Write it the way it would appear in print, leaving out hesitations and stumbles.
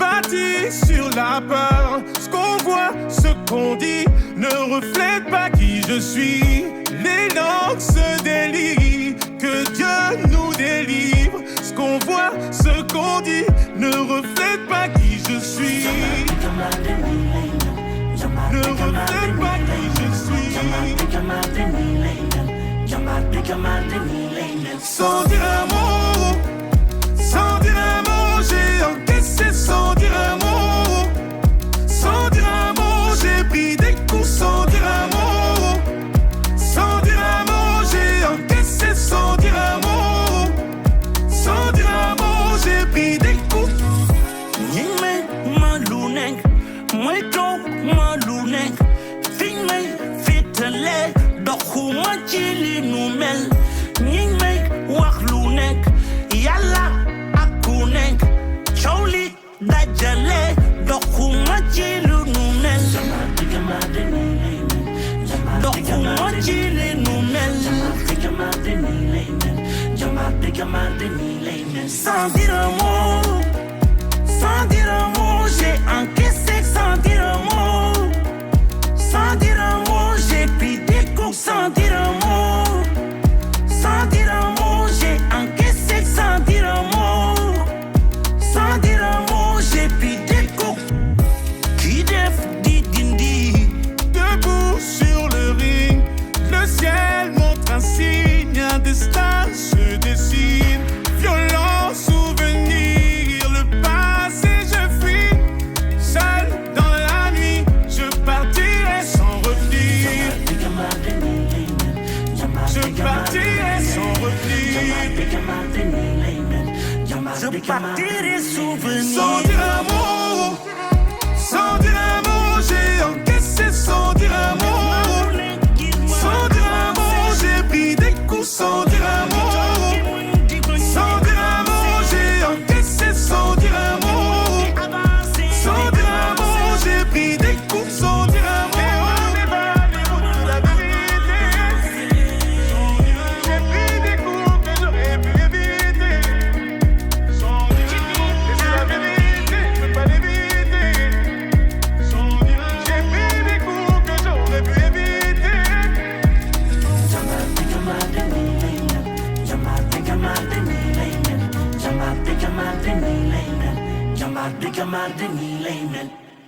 bâti sur la peur. Ce qu'on voit, ce qu'on dit ne reflète pas qui je suis. Les langues se délient, que Dieu nous délivre. Ce qu'on voit, ce qu'on dit ne reflète pas qui je suis. Ne reflète pas qui je suis. Sans dire un mot, sans dire un mot, j'ai encaissé sans dire un mot. Sans dire un mot, j'ai pris des coups sans dire un mot. Sans dire un mot, j'ai encaissé sans dire un mot. Sans dire un mot, j'ai pris des coups. Yingme malunek, mweto malunek. Fingme fitele, dokuma chili numel. Yingme waklunek, yalla akunek. Choli dajale, dokuma chili numel. Dokuma chili numel. Sans dire un mot, sans dire un mot, j'ai encaissé sans dire un mot. Sans dire un mot, j'ai pris des coups sans dire un mot. Sans dire un mot, j'ai encaissé sans dire un mot. Sans dire un mot, j'ai pris des coups. Qui def dit dindi. Debout sur le ring, le ciel montre un signe, un destin se dessine. Violent souvenir, le passé je fuis. Seul dans la nuit, je partirai sans revenir. Je partirai sans revenir. Je partirai souvenir. Sans dire un mot, sans dire un mot, j'ai encaissé sans dire un mot. Sans dire un mot, j'ai pris des coups sans dire un mot. Sans dire un mot, j'ai encaissé sans dire un mot. Sans dire un mot, j'ai pris des coups sans dire un mot. La vérité, j'ai pris des coups que j'aurais pu éviter. Sans dire un mot, c'est la vérité, je peux pas l'éviter. Sans dire un mot, j'ai pris des coups que j'aurais pu éviter. Jamba